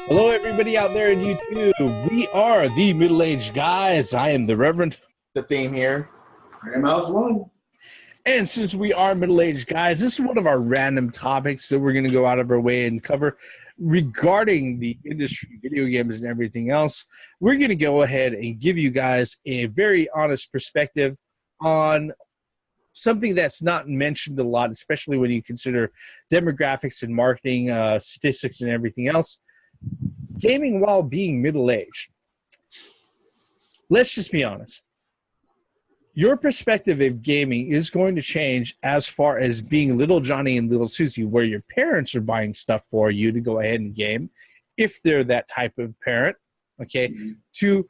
Hello, everybody out there in YouTube. We are the middle-aged guys. I am the Reverend. The theme here. I'm Mouse One. And since we are middle-aged guys, this is one of our random topics that we're going to go out of our way and cover regarding the industry, video games, and everything else. We're going to go ahead and give you guys a very honest perspective on something that's not mentioned a lot, especially when you consider demographics and marketing, statistics, and everything else. Gaming while being middle-aged. Let's just be honest. Your perspective of gaming is going to change as far as being little Johnny and little Susie, where your parents are buying stuff for you to go ahead and game, if they're that type of parent, okay, to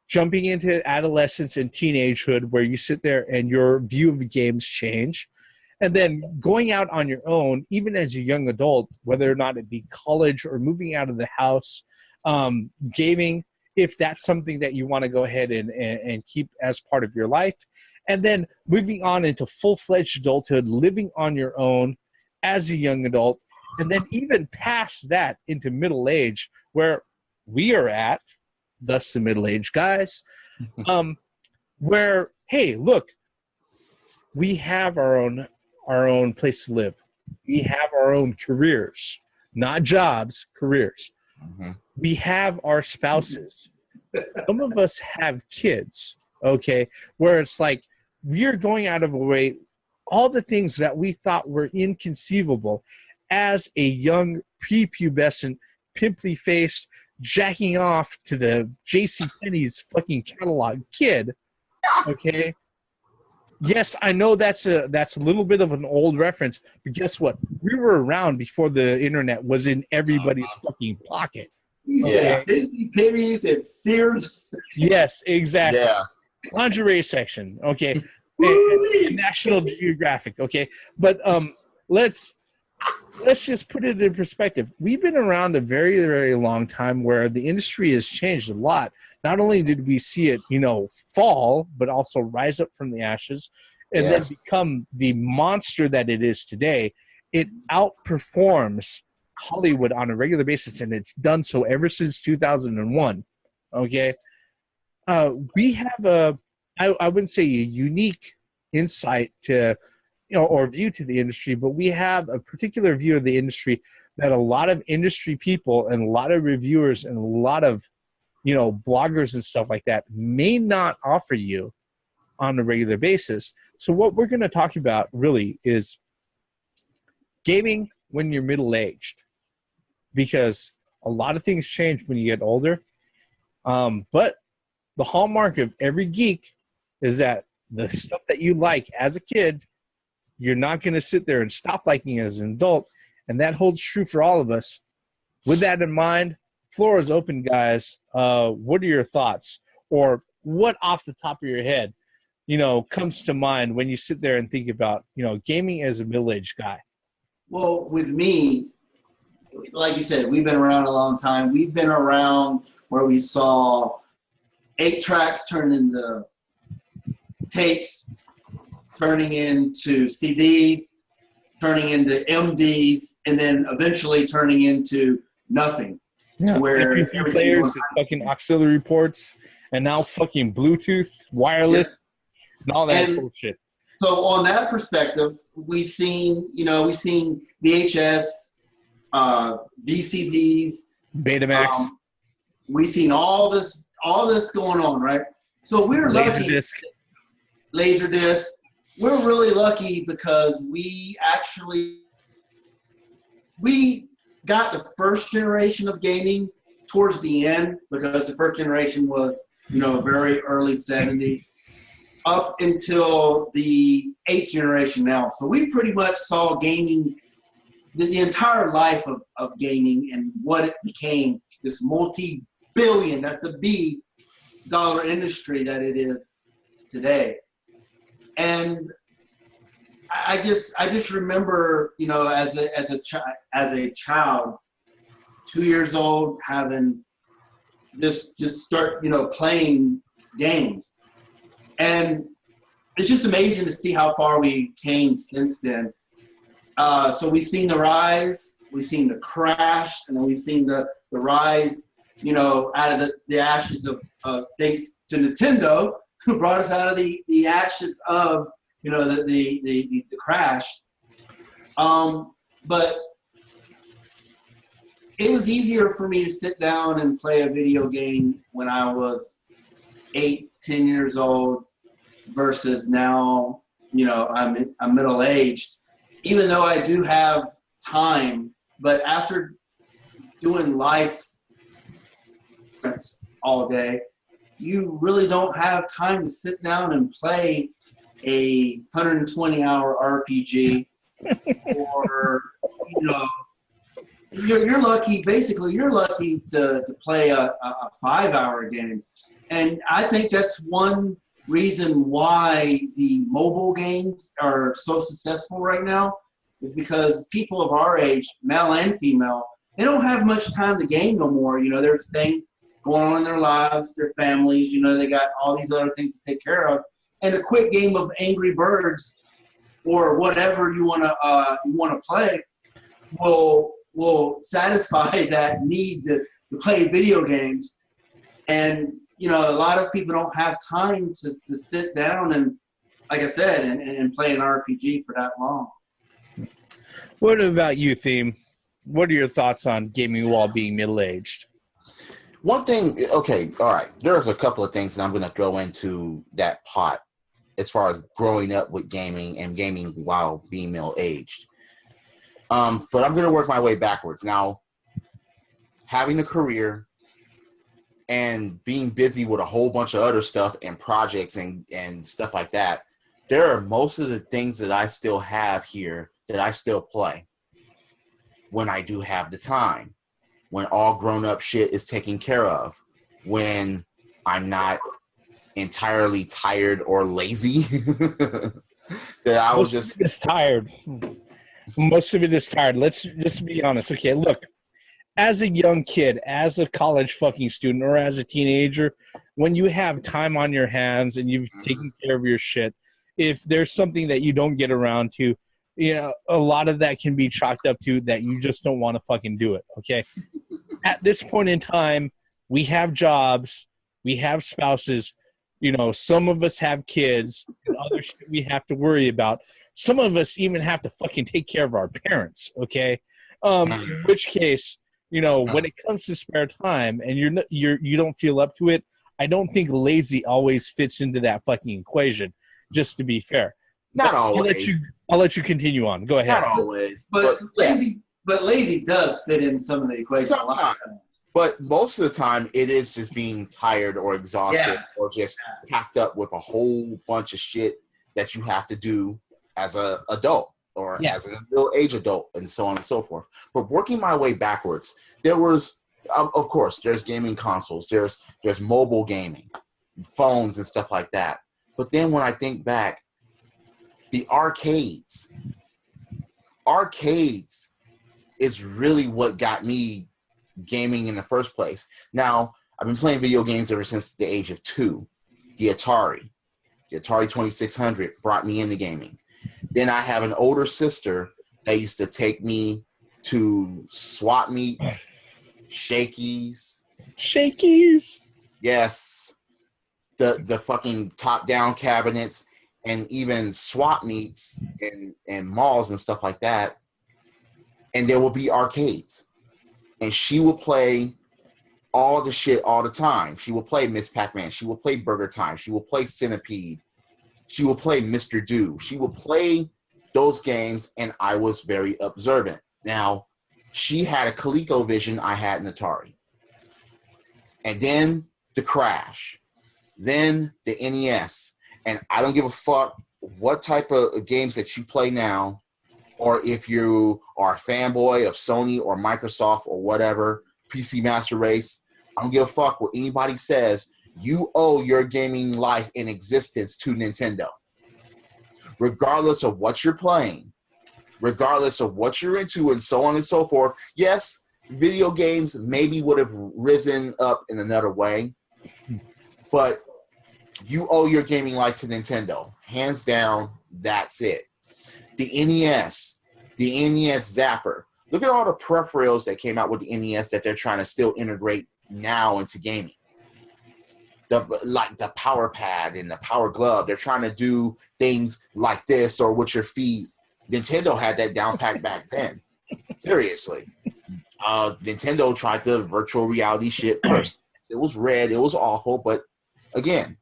jumping into adolescence and teenagehood, where you sit there and your view of the games change. And then going out on your own, even as a young adult, whether or not it be college or moving out of the house, gaming, if that's something that you want to go ahead and keep as part of your life. And then moving on into full-fledged adulthood, living on your own as a young adult, and then even past that into middle age, where we are at, thus the middle-aged guys, where, hey, look, we have our own place to live. We have our own careers, not jobs, careers. Mm-hmm. We have our spouses. Some of us have kids, okay, where it's like we're going out of a way, all the things that we thought were inconceivable as a young, prepubescent, pimply-faced, jacking off to the JCPenney's fucking catalog kid, okay? Yes, I know that's a little bit of an old reference, but guess what? We were around before the internet was in everybody's fucking pocket. Yeah, Disney pennies and Sears. Yes, exactly. Yeah. Lingerie section, okay. National Geographic, okay. But let's just put it in perspective. We've been around a very, very long time where the industry has changed a lot. Not only did we see it, fall, but also rise up from the ashes and then become the monster that it is today. It outperforms Hollywood on a regular basis, and it's done so ever since 2001. Okay, we have I wouldn't say a unique insight to, or view to the industry, but we have a particular view of the industry that a lot of industry people and a lot of reviewers and a lot of bloggers and stuff like that may not offer you on a regular basis. So what we're going to talk about really is gaming when you're middle-aged, because a lot of things change when you get older. But the hallmark of every geek is that the stuff that you like as a kid, you're not going to sit there and stop liking as an adult. And that holds true for all of us. With that in mind, floor is open, guys. What are your thoughts? Or what off the top of your head, comes to mind when you sit there and think about, gaming as a middle-aged guy? Well, with me, like you said, we've been around a long time. We've been around where we saw 8 tracks turn into tapes, turning into CDs, turning into MDs, and then eventually turning into nothing. Yeah, where MP3 players and fucking auxiliary ports, and now fucking Bluetooth, wireless, and all that bullshit. So on that perspective, we've seen VHS, VCDs, Betamax. We've seen all this going on, right? So we're lucky. Laserdisc. We're really lucky because we got the first generation of gaming towards the end, because the first generation was, very early 70s, up until the 8th generation now. So we pretty much saw gaming, the entire life of gaming and what it became, this multi-billion, that's a B, dollar industry that it is today. And I just remember, as a child, 2 years old, having just start, playing games, and it's just amazing to see how far we came since then. So we've seen the rise we've seen the crash, and then we've seen the rise, you know, out of the ashes of thanks to Nintendo, who brought us out of the ashes of, you know, the crash. But it was easier for me to sit down and play a video game when I was 8, 10 years old versus now, you know, I'm middle-aged. Even though I do have time, but after doing life all day, you really don't have time to sit down and play a 120-hour RPG or, you know, you're lucky, basically, you're lucky to play a 5-hour game. And I think that's one reason why the mobile games are so successful right now is because people of our age, male and female, they don't have much time to game no more. You know, there's things going on in their lives, their families, you know, they got all these other things to take care of. And a quick game of Angry Birds or whatever you want to play will satisfy that need to play video games. And, you know, a lot of people don't have time to sit down and, like I said, and play an RPG for that long. What about you, Theme? What are your thoughts on gaming while being middle-aged? One thing, okay, all right. There's a couple of things that I'm going to throw into that pot as far as growing up with gaming and gaming while being middle-aged. But I'm going to work my way backwards. Now, having a career and being busy with a whole bunch of other stuff and projects and stuff like that, there are most of the things that I still have here that I still play when I do have the time, when all grown-up shit is taken care of, when I'm not entirely tired or lazy, that I was just... It's tired. Most of it is tired. Let's just be honest. Okay, look, as a young kid, as a college fucking student, or as a teenager, when you have time on your hands and you've taken care of your shit, if there's something that you don't get around to, you know, a lot of that can be chalked up to that you just don't want to fucking do it, okay? At this point in time, we have jobs, we have spouses, you know, some of us have kids, and other shit we have to worry about. Some of us even have to fucking take care of our parents, okay? In which case, you know, when it comes to spare time and you don't feel up to it, I don't think lazy always fits into that fucking equation, just to be fair. Not always. I'll let you continue on. Go ahead. Not always. But lazy does fit in some of the equation. Sometimes. But most of the time, it is just being tired or exhausted or just packed up with a whole bunch of shit that you have to do as an adult or as a middle-aged adult and so on and so forth. But working my way backwards, there was, of course, there's gaming consoles, there's mobile gaming, phones and stuff like that. But then when I think back, the arcades is really what got me gaming in the first place. Now, I've been playing video games ever since the age of 2. The Atari 2600 brought me into gaming. Then I have an older sister that used to take me to swap meets, shakies. Yes. The fucking top-down cabinets and even swap meets and malls and stuff like that. And there will be arcades. And she will play all the shit all the time. She will play Miss Pac-Man. She will play Burger Time. She will play Centipede. She will play Mr. Do. She will play those games, and I was very observant. Now, she had a ColecoVision. I had an Atari. And then the Crash. Then the NES. And I don't give a fuck what type of games that you play now, or if you are a fanboy of Sony or Microsoft or whatever, PC Master Race. I don't give a fuck what anybody says. You owe your gaming life and existence to Nintendo. Regardless of what you're playing, regardless of what you're into, and so on and so forth. Yes, video games maybe would have risen up in another way, but you owe your gaming life to Nintendo. Hands down, that's it. The NES Zapper, Look at all the peripherals that came out with the NES that they're trying to still integrate now into gaming. Like the power pad and the power glove. They're trying to do things like this or with your feet. Nintendo had that down packed back then. Seriously. Nintendo tried the virtual reality shit first. It was red. It was awful. But again,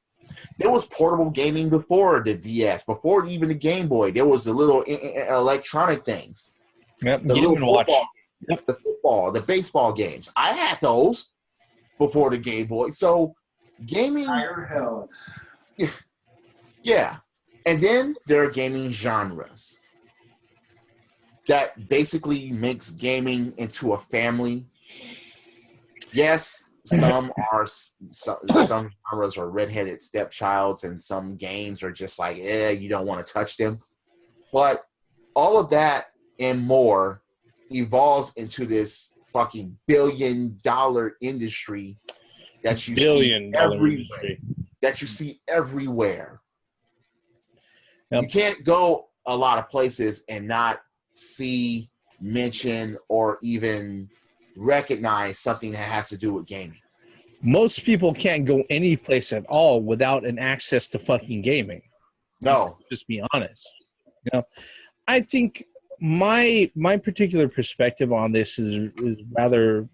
there was portable gaming before the DS, before even the Game Boy. There was the little electronic things. Yep, The Game little and Watch. Yep. The football, the baseball games. I had those before the Game Boy. So gaming. Higher hell. Yeah. And then there are gaming genres that basically makes gaming into a family. Yes, some genres are redheaded stepchilds, and some games are just like, you don't want to touch them. But all of that and more evolves into this fucking billion-dollar industry that you see everywhere. That you see everywhere. Yep. You can't go a lot of places and not see, mention, or even recognize something that has to do with gaming. Most people can't go any place at all without an access to fucking gaming. No. Let's just be honest. You know, I think my particular perspective on this is rather,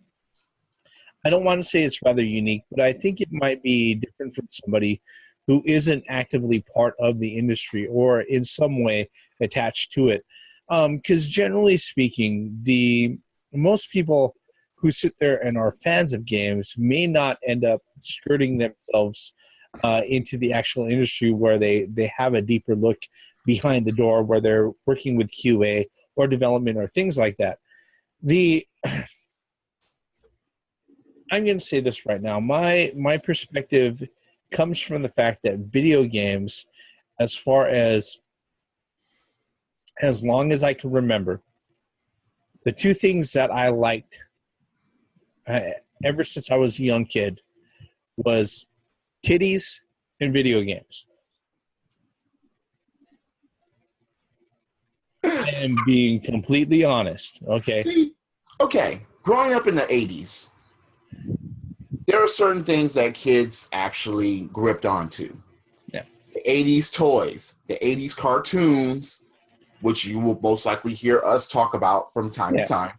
I don't want to say it's rather unique, but I think it might be different from somebody who isn't actively part of the industry or in some way attached to it. Because generally speaking, most people who sit there and are fans of games may not end up skirting themselves into the actual industry where they have a deeper look behind the door, where they're working with QA or development or things like that. I'm going to say this right now. My perspective comes from the fact that video games, as long as I can remember, the two things that I liked ever since I was a young kid was titties and video games. And being completely honest, okay? See, growing up in the 80s, there are certain things that kids actually gripped onto. Yeah. The 80s toys, the 80s cartoons, which you will most likely hear us talk about from time to time.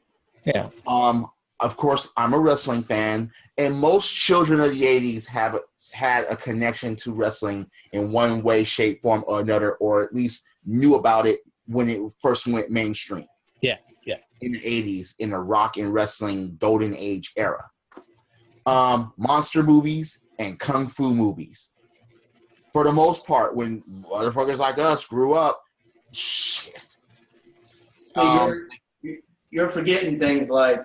Yeah. Of course, I'm a wrestling fan, and most children of the 80s have had a connection to wrestling in one way, shape, form, or another, or at least knew about it when it first went mainstream. Yeah. In the 80s, in the rock and wrestling golden age era. Monster movies and kung fu movies. For the most part, when motherfuckers like us grew up, shit. So you're forgetting things like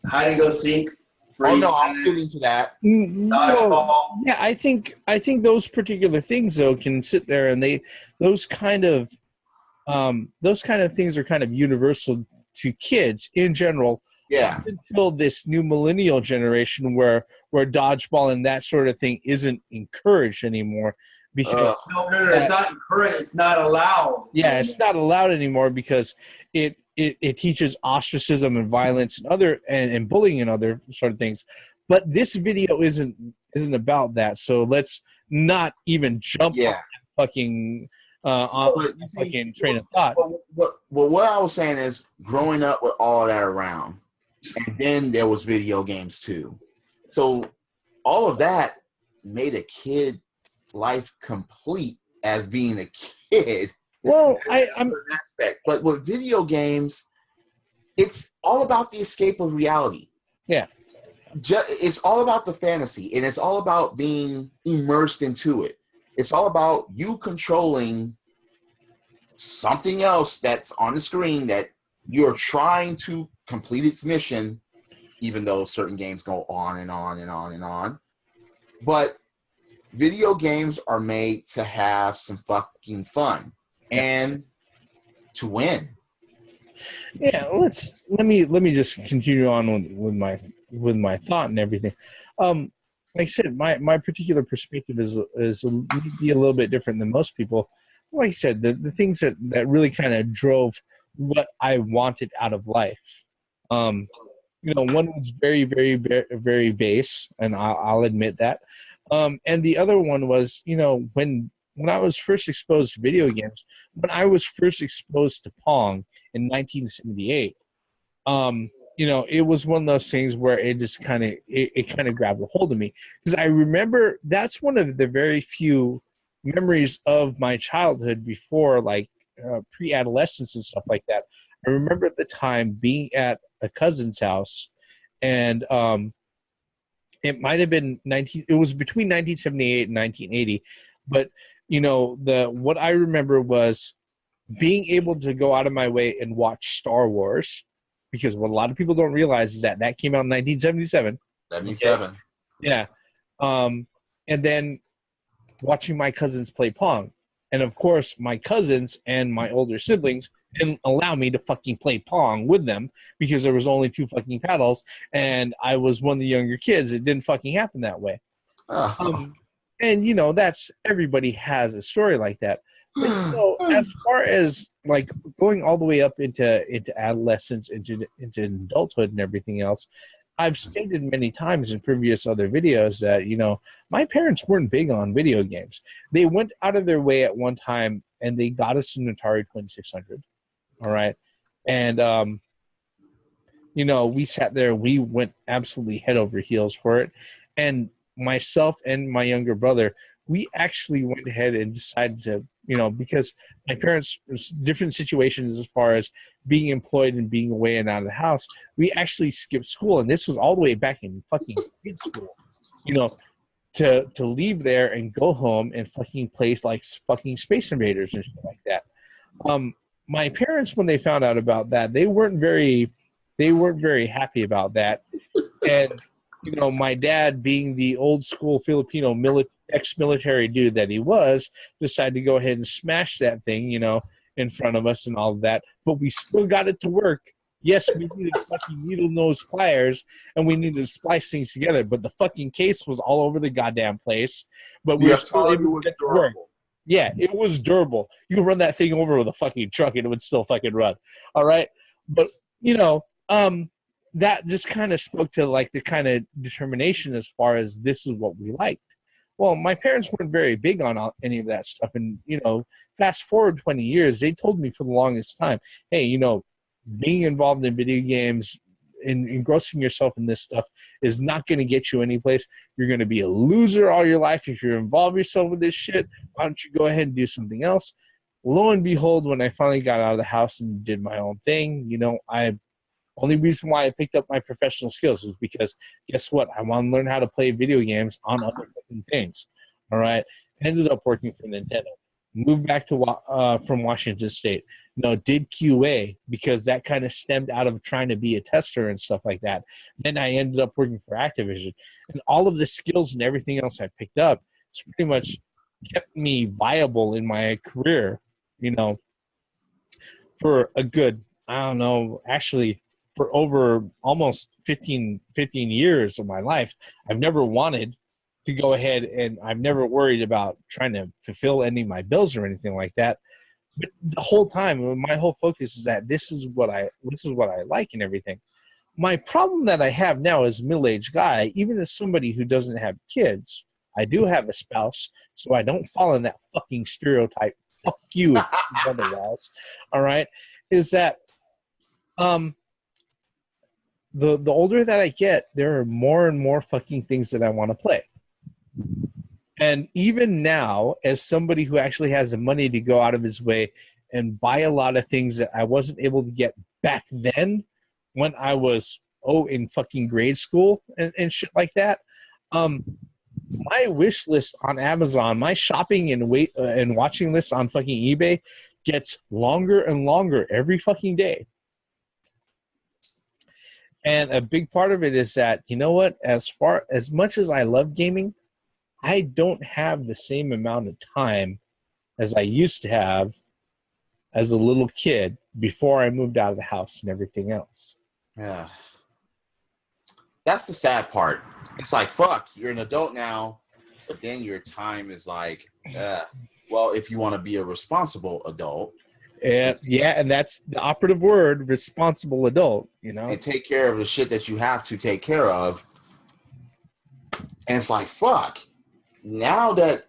hide and go seek. Oh no, I was getting to that. Dodgeball. Yeah, I think those particular things though can sit there, and those kind of things are kind of universal to kids in general. Yeah. Until this new millennial generation where dodgeball and that sort of thing isn't encouraged anymore. Because no, it's not encouraged. It's not allowed. Yeah, it's not allowed anymore because it teaches ostracism and violence and bullying and other sort of things. But this video isn't about that. So let's not even jump on that fucking fucking train of thought. Well, what I was saying is growing up with all of that around, and then there was video games too. So all of that made a kid's life complete as being a kid. Well, I'm an aspect, but with video games, it's all about the escape of reality. Yeah, it's all about the fantasy, and it's all about being immersed into it. It's all about you controlling something else that's on the screen that you're trying to complete its mission, even though certain games go on and on and on and on. But video games are made to have some fucking fun and to win. Yeah, let me just continue on with my thought and everything. Like I said, my particular perspective is maybe a little bit different than most people. Like I said, the things that really kind of drove what I wanted out of life. One was very, very, very, very base, and I'll admit that. And the other one was, when I was first exposed to video games, when I was first exposed to Pong in 1978, it was one of those things where it just kind of grabbed a hold of me, because I remember that's one of the very few memories of my childhood before, like pre-adolescence and stuff like that. I remember at the time being at a cousin's house, and it might have been it was between 1978 and 1980, but what I remember was being able to go out of my way and watch Star Wars, because what a lot of people don't realize is that came out in 1977. 77. Okay? Yeah. And then watching my cousins play Pong. And of course, my cousins and my older siblings didn't allow me to fucking play Pong with them, because there was only 2 fucking paddles, and I was one of the younger kids. It didn't fucking happen that way. And that's, everybody has a story like that. But as far as like going all the way up into adolescence, into adulthood and everything else, I've stated many times in previous other videos that, my parents weren't big on video games. They went out of their way at one time and they got us an Atari 2600. All right. And, we sat there, we went absolutely head over heels for it. And myself and my younger brother, we actually went ahead and decided to, because my parents, different situations as far as being employed and being away and out of the house, we actually skipped school. And this was all the way back in fucking grade school, to leave there and go home and fucking play like fucking Space Invaders and shit like that. My parents, when they found out about that, they weren't very happy about that. And my dad, being the old school Filipino ex-military dude that he was, decided to go ahead and smash that thing, in front of us and all of that. But we still got it to work. Yes, we needed fucking needle nose pliers, and we needed to splice things together. But the fucking case was all over the goddamn place. But we were still able to get to work. Yeah, it was durable. You could run that thing over with a fucking truck and it would still fucking run. All right? But, that just kind of spoke to like the kind of determination as far as this is what we liked. Well, my parents weren't very big on any of that stuff. And, fast forward 20 years, they told me for the longest time, hey, being involved in video games and engrossing yourself in this stuff is not going to get you anyplace. You're going to be a loser all your life if you involve yourself with this shit. Why don't you go ahead and do something else? Lo and behold, when I finally got out of the house and did my own thing, only reason why I picked up my professional skills was because, guess what? I want to learn how to play video games on other things. All right? Ended up working for Nintendo. Moved back to from Washington State. Did QA, because that kind of stemmed out of trying to be a tester and stuff like that. Then I ended up working for Activision. And all of the skills and everything else I picked up, it's pretty much kept me viable in my career, for a good, I don't know, actually, for over almost 15 years of my life. I've never wanted to go ahead, and I've never worried about trying to fulfill any of my bills or anything like that. But the whole time, my whole focus is that this is what I like and everything. My problem that I have now as a middle-aged guy, even as somebody who doesn't have kids, I do have a spouse, so I don't fall in that fucking stereotype. Fuck you, otherwise. All right, is that the older that I get, there are more and more fucking things that I want to play. And even now, as somebody who actually has the money to go out of his way and buy a lot of things that I wasn't able to get back then when I was, in fucking grade school and shit like that, my wish list on Amazon, my shopping and watching list on fucking eBay gets longer and longer every fucking day. And a big part of it is that, as much as I love gaming, I don't have the same amount of time as I used to have as a little kid before I moved out of the house and everything else. Yeah. That's the sad part. It's like, fuck, you're an adult now, but then your time is like, well, if you want to be a responsible adult, Yeah, and that's the operative word, responsible adult, you know? And take care of the shit that you have to take care of. And it's like, fuck. Now that,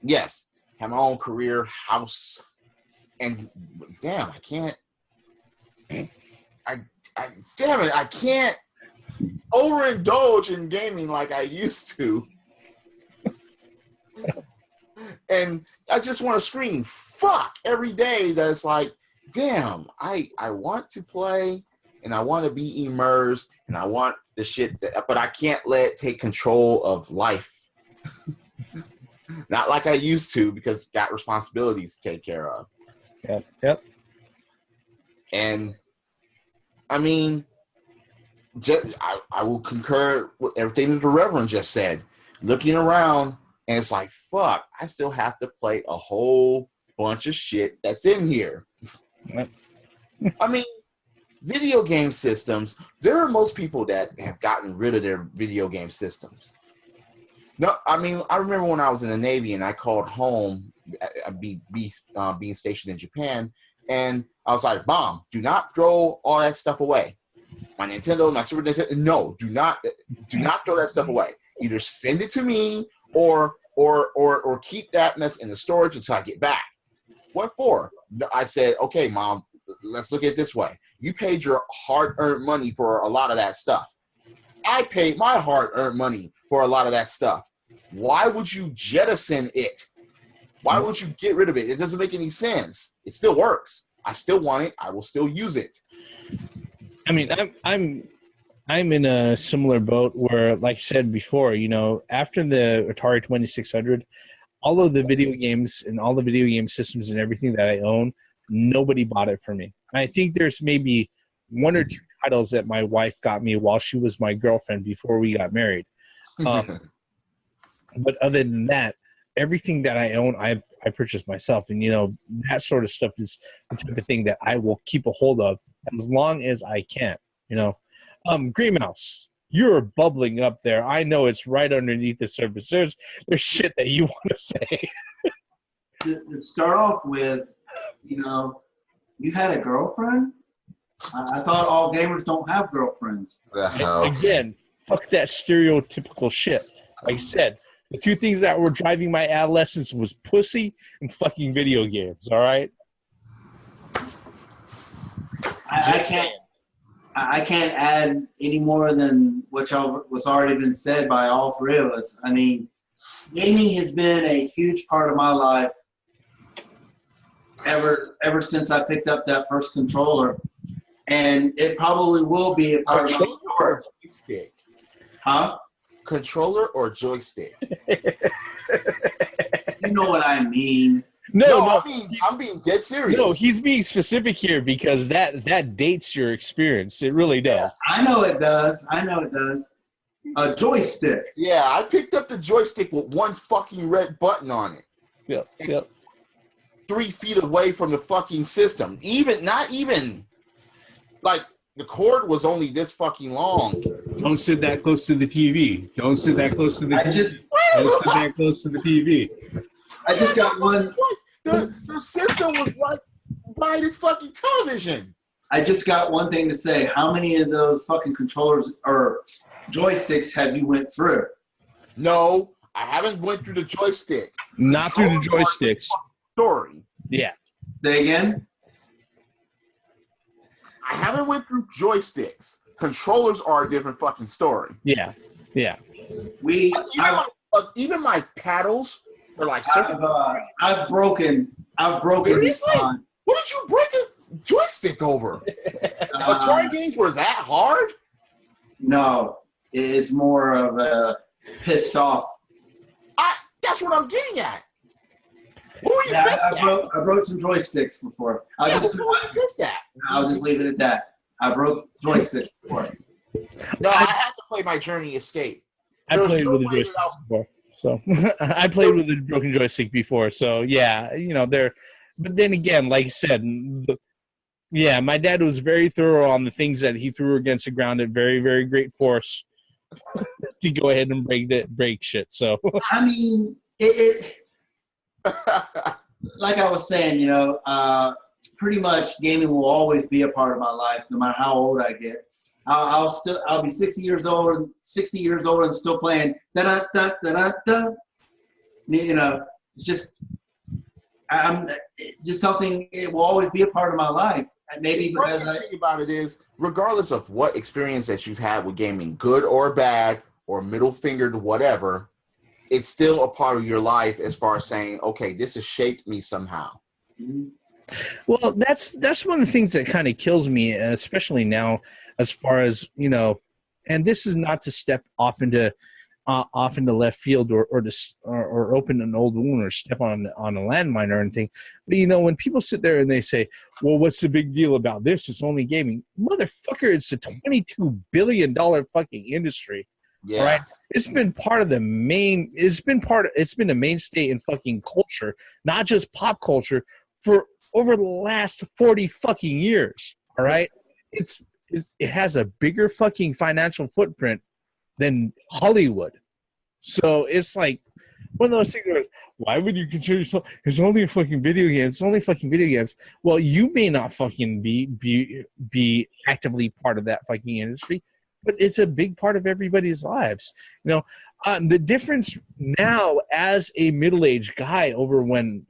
yes, have my own career, house, and damn, I can't. Damn it, I can't overindulge in gaming like I used to. And I just want to scream fuck every day. That's like, damn, I want to play and I want to be immersed and I want the shit but I can't let it take control of life. Not like I used to, because got responsibilities to take care of. Yep. And I mean, I will concur with everything that the Reverend just said. Looking around, and it's like, fuck, I still have to play a whole bunch of shit that's in here. Yep. I mean, video game systems, there are most people that have gotten rid of their video game systems. No, I mean, I remember when I was in the Navy and I called home, being stationed in Japan, and I was like, Mom, do not throw all that stuff away. My Nintendo, my Super Nintendo, no, do not throw that stuff away. Either send it to me or keep that mess in the storage until I get back. What for? I said, okay, Mom, let's look at it this way. You paid your hard-earned money for a lot of that stuff. I paid my hard-earned money for a lot of that stuff. Why would you jettison it? Why would you get rid of it? It doesn't make any sense. It still works. I still want it. I will still use it. I mean, I'm in a similar boat where, like I said before, you know, after the Atari 2600, all of the video games and all the video game systems and everything that I own, nobody bought it for me. I think there's maybe one or two titles that my wife got me while she was my girlfriend before we got married. But other than that, everything that I own, I purchased myself. And, you know, that sort of stuff is the type of thing that I will keep a hold of as long as I can, you know. Green Mouse, you're bubbling up there. I know it's right underneath the surface. There's shit that you want to say. To start off with, you know, you had a girlfriend? I thought all gamers don't have girlfriends. Again, fuck that stereotypical shit. Like I said, the two things that were driving my adolescence was pussy and fucking video games, all right? I can't add any more than what was already been said by all three of us. I mean, gaming has been a huge part of my life ever since I picked up that first controller, and it probably will be a part of my life. Joystick. Huh? Controller or joystick? You know what I mean. No, I'm being dead serious. No, he's being specific here because that dates your experience. It really does. I know it does. A joystick. Yeah, I picked up the joystick with one fucking red button on it. Yep. 3 feet away from the fucking system. Not even like the cord was only this fucking long. Don't sit that close to the TV. Don't sit that close to the TV. I just got one. The system was right by this fucking television. I just got one thing to say. How many of those fucking controllers or joysticks have you went through? No, I haven't went through the joystick. Not through the joysticks. Story. Yeah. Say again? I haven't went through joysticks. Controllers are a different fucking story. Yeah. Even my paddles are like. I've broken. Seriously? What did you break a joystick over? Atari games were that hard? No, it's more of a pissed off. That's what I'm getting at. Who are you pissed at? I broke some joysticks before. Who are you pissed at? I'll just leave it at that. I broke joysticks before. No, I had to play my Journey Escape. I played with a joystick before. So I played with a broken joystick before. So yeah, you know, but then again, like I said, my dad was very thorough on the things that he threw against the ground at very, very great force to go ahead and break shit. So I mean, like I was saying, pretty much gaming will always be a part of my life, no matter how old I get. I'll be 60 years old and still playing da da da da da. It's just just something. It will always be a part of my life. And maybe because the thing about it is, regardless of what experience that you've had with gaming, good or bad or middle fingered, whatever, it's still a part of your life as far as saying, okay, this has shaped me somehow. Well, that's one of the things that kind of kills me, especially now, as far as, and this is not to step off into left field or open an old wound or step on a landmine or anything. But, when people sit there and they say, well, what's the big deal about this? It's only gaming. Motherfucker, it's a $22 billion fucking industry. Yeah. All right. It's been part of it's been a mainstay in fucking culture, not just pop culture, for over the last 40 fucking years. All right. It has a bigger fucking financial footprint than Hollywood. So it's like one of those things where, why would you consider yourself, it's only a fucking video game, it's only fucking video games. Well, you may not fucking be actively part of that fucking industry, but it's a big part of everybody's lives. The difference now as a middle-aged guy over when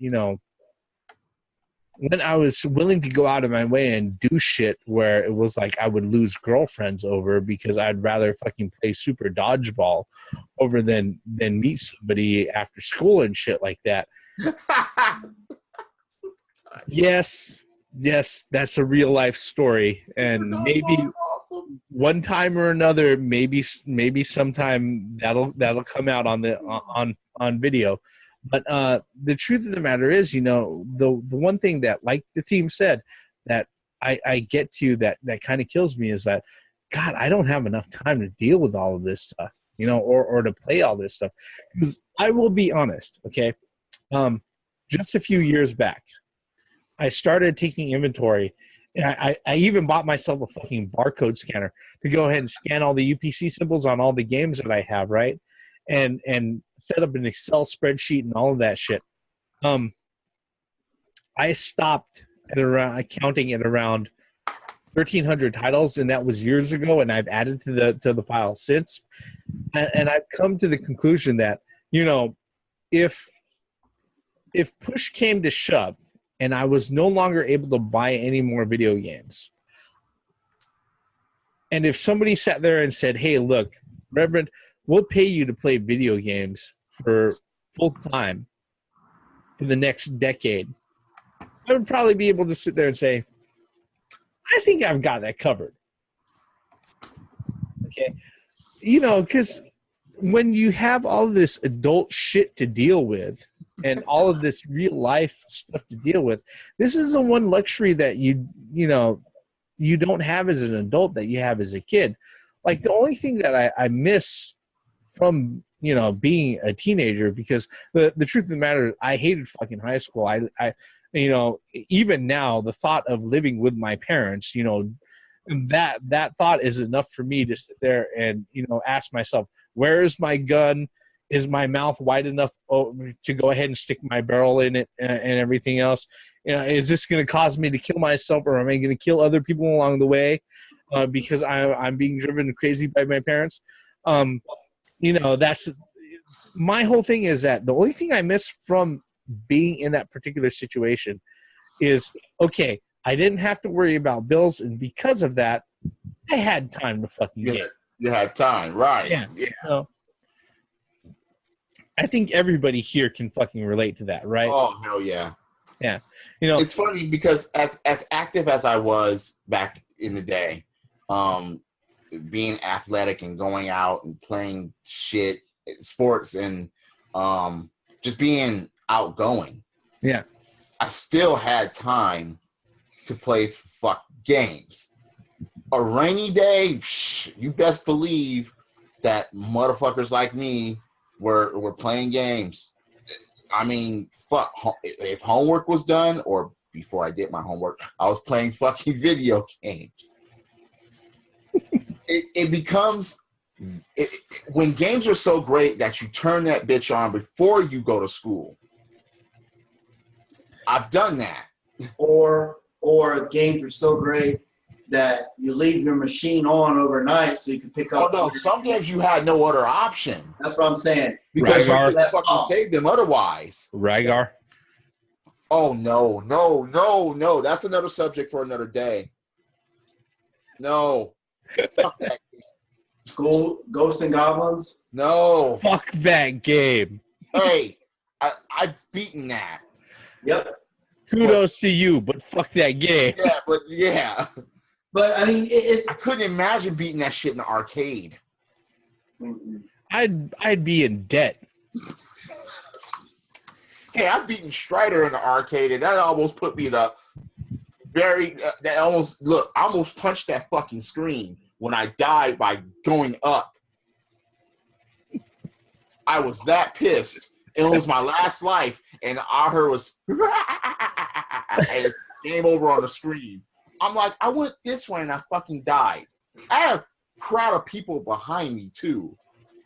I was willing to go out of my way and do shit where it was like I would lose girlfriends over because I'd rather fucking play super dodgeball over than meet somebody after school and shit like that. Yes, that's a real life story, and maybe one time or another, maybe sometime that'll come out on video. But the truth of the matter is, the one thing that, like the team said, that I get to that kind of kills me is that, God, I don't have enough time to deal with all of this stuff, or to play all this stuff. Because I will be honest, okay? Just a few years back, I started taking inventory. And I even bought myself a fucking barcode scanner to go ahead and scan all the UPC symbols on all the games that I have, right? And set up an Excel spreadsheet and all of that shit. I stopped counting at around 1,300 titles, and that was years ago. And I've added to the pile since. And I've come to the conclusion that if push came to shove, and I was no longer able to buy any more video games, and if somebody sat there and said, "Hey, look, Reverend, we'll pay you to play video games for full time for the next decade," I would probably be able to sit there and say, I think I've got that covered. Okay. Because when you have all this adult shit to deal with and all of this real life stuff to deal with, this is the one luxury that you don't have as an adult that you have as a kid. Like, the only thing that I miss from being a teenager, because the truth of the matter is I hated fucking high school. I even now, the thought of living with my parents, that thought is enough for me to sit there and ask myself, where is my gun? Is my mouth wide enough to go ahead and stick my barrel in it and everything else? Is this going to cause me to kill myself, or am I going to kill other people along the way because I'm being driven crazy by my parents? That's my whole thing, is that the only thing I miss from being in that particular situation is, okay, I didn't have to worry about bills, and because of that, I had time to fucking game. You had time, right? Yeah. I think everybody here can fucking relate to that, right? Oh, hell yeah. Yeah. It's funny because as active as I was back in the day, being athletic and going out and playing shit, sports, and just being outgoing. Yeah. I still had time to play games. A rainy day, you best believe that motherfuckers like me were playing games. I mean, if homework was done, or before I did my homework, I was playing fucking video games. It becomes, when games are so great that you turn that bitch on before you go to school. I've done that. Or games are so great that you leave your machine on overnight so you can pick up. Oh no, some games you had no other option. That's what I'm saying. Because you Rygar. couldn't fucking save them otherwise. Rygar. Oh no. That's another subject for another day. No. Fuck that game. Ghosts and Goblins? No. Fuck that game. Hey, I've beaten that. Yep. Kudos to you, but fuck that game. Yeah, but yeah. But I mean, it's. I couldn't imagine beating that shit in the arcade. I'd be in debt. Hey, I've beaten Strider in the arcade, and that almost put me the very. I almost punched that fucking screen when I died by going up. I was that pissed. It was my last life, and all I heard was game over on the screen. I'm like, I went this way, and I fucking died. I had a crowd of people behind me too.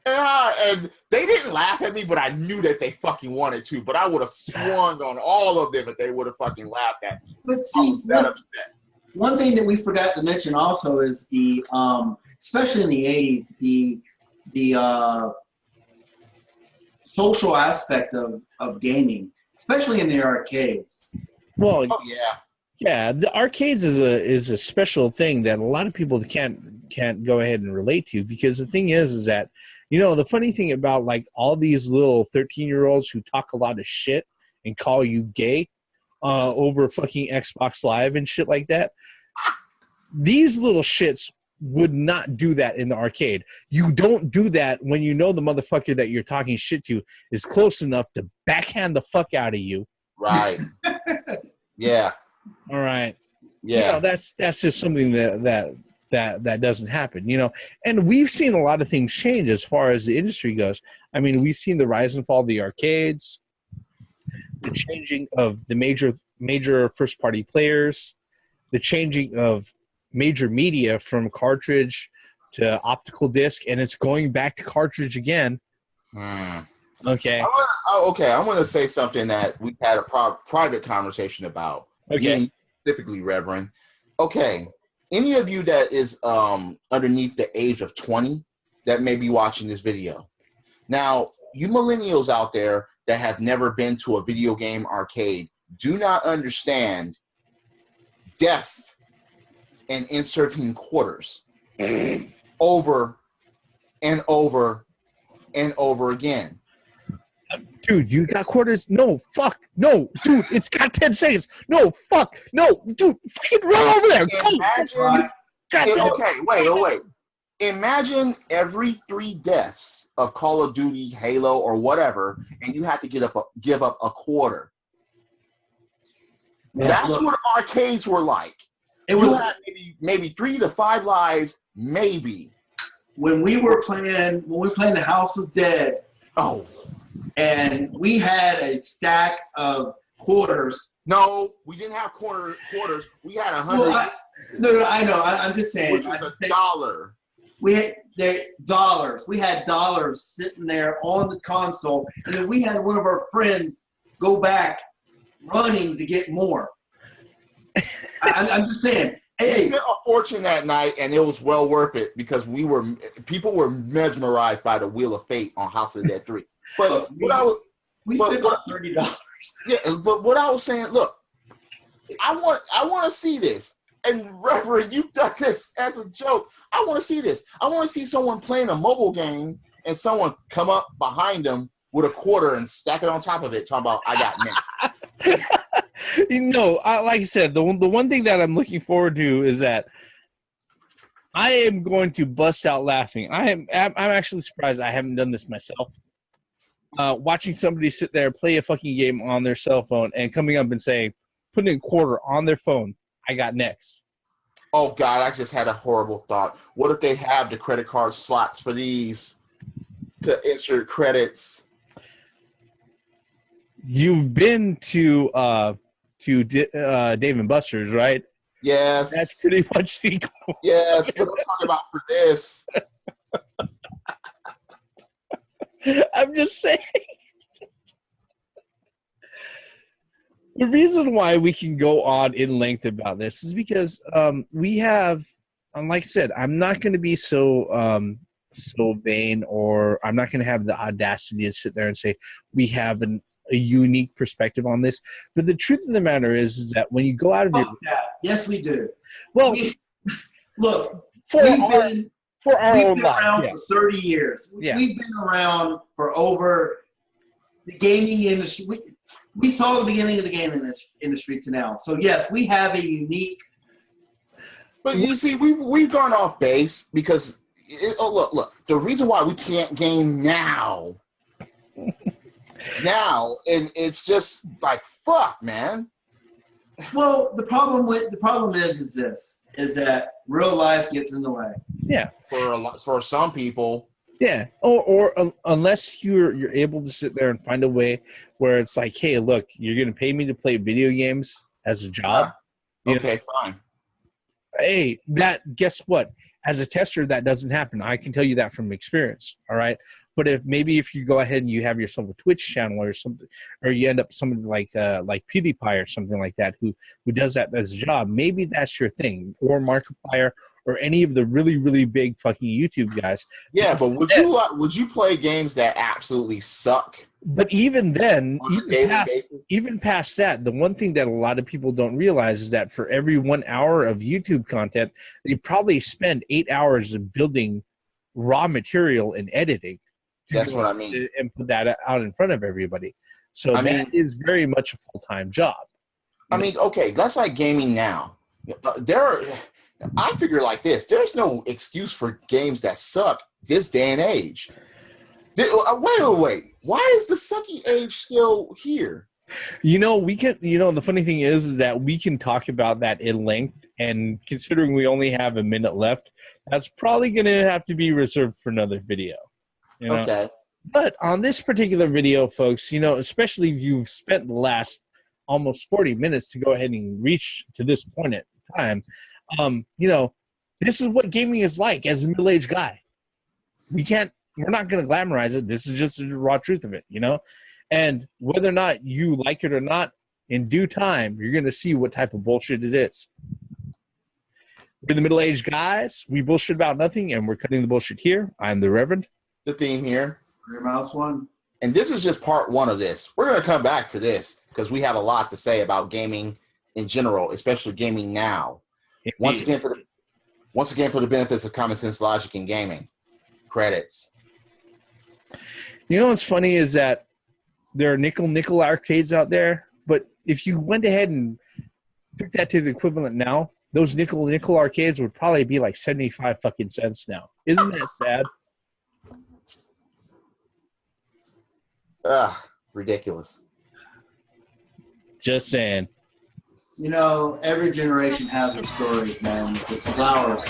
And they didn't laugh at me, but I knew that they fucking wanted to. But I would have swung on all of them if they would have fucking laughed at me. But see, one thing that we forgot to mention also is the, especially in the 80s, the social aspect of gaming, especially in the arcades. Well, oh yeah. Yeah, the arcades is a special thing that a lot of people can't go ahead and relate to, because the thing is that, you know, the funny thing about like all these little 13-year-olds who talk a lot of shit and call you gay over fucking Xbox Live and shit like that, these little shits would not do that in the arcade. You don't do that when you know the motherfucker that you're talking shit to is close enough to backhand the fuck out of you. Right. Yeah. All right. Yeah. You know, that's just something that doesn't happen, you know. And we've seen a lot of things change as far as the industry goes. I mean, we've seen the rise and fall of the arcades, the changing of the major first party players, the changing of major media from cartridge to optical disc, and it's going back to cartridge again. Okay. I'm going to say something that we had a private conversation about. Okay. Specifically, Reverend. Okay. Any of you that is underneath the age of 20 that may be watching this video. Now, you millennials out there that have never been to a video game arcade do not understand death and inserting quarters over and over and over again. Dude, you got quarters? No, fuck. No, dude, it's got 10 seconds. No, fuck. No, dude, fucking run over there. Wait. Imagine every 3 deaths of Call of Duty, Halo, or whatever, and you have to give up a quarter. Yeah, that's what arcades were like. You had maybe 3 to 5 lives, maybe. When we were playing the House of Dead. Oh. And we had a stack of quarters. No, we didn't have quarters. We had 100. Well, no, I know. I'm just saying. Which was $1. We had dollars. We had dollars sitting there on the console, and then we had one of our friends go back running to get more. I'm just saying. Hey, we spent a fortune that night, and it was well worth it because people were mesmerized by the Wheel of Fate on House of the Dead 3. But we spent about $30. Yeah, but what I was saying, look, I want to see this. And Reverend, you've done this as a joke. I want to see this. I want to see someone playing a mobile game and someone come up behind them with a quarter and stack it on top of it, talking about, I got men. You know, like I said, the one thing that I'm looking forward to is that I am going to bust out laughing. I'm actually surprised I haven't done this myself. Watching somebody sit there, play a fucking game on their cell phone, and coming up and saying, putting a quarter on their phone, I got next. Oh, God, I just had a horrible thought. What if they have the credit card slots for these to insert credits? You've been to Dave & Buster's, right? Yes. That's pretty much the goal. Yes, what I'm talking about for this. I'm just saying. The reason why we can go on in length about this is because we have, like I said, I'm not going to be so vain, or I'm not going to have the audacity to sit there and say we have a unique perspective on this. But the truth of the matter is that when you go out of your yes, we do. Well, look, for we've our been own around lives, for 30 years. Yeah. We've been around for over the gaming industry. We saw the beginning of the gaming industry to now. So yes, we have a unique. But you see, we've gone off base because look. The reason why we can't game now, and it's just like fuck, man. Well, the problem is that real life gets in the way. Yeah. For some people. Yeah, or unless you're able to sit there and find a way where it's like, hey, look, you're going to pay me to play video games as a job. Okay, fine. Hey, guess what? As a tester, that doesn't happen. I can tell you that from experience. All right, but if you go ahead and you have yourself a Twitch channel or something, or you end up somebody like PewDiePie or something like that who does that as a job, maybe that's your thing, or Markiplier, or any of the really, really big fucking YouTube guys. Yeah, but would you play games that absolutely suck? But even then, even past that, the one thing that a lot of people don't realize is that for every 1 hour of YouTube content, they probably spend 8 hours of building raw material and editing. That's what I mean. And put that out in front of everybody. So that is very much a full-time job. I mean, okay, that's like gaming now. I figure like this. There's no excuse for games that suck this day and age. Wait. Why is the sucky age still here? The funny thing is that we can talk about that in length, and considering we only have a minute left, that's probably going to have to be reserved for another video. Okay. But on this particular video, folks, especially if you've spent the last almost 40 minutes to go ahead and reach to this point in time, this is what gaming is like as a middle-aged guy. We're not going to glamorize it. This is just the raw truth of it, And whether or not you like it or not, in due time, you're going to see what type of bullshit it is. We're the middle-aged guys. We bullshit about nothing, and we're cutting the bullshit here. I'm the Reverend. The theme here. Your mouse one. And this is just part one of this. We're going to come back to this because we have a lot to say about gaming in general, especially gaming now. Indeed. Once again, for the benefits of common sense, logic, and gaming. Credits. What's funny is that there are nickel arcades out there, but if you went ahead and took that to the equivalent now, those nickel arcades would probably be like 75 fucking cents now. Isn't that sad? Ridiculous. Just saying. Every generation has their stories, man. This is ours.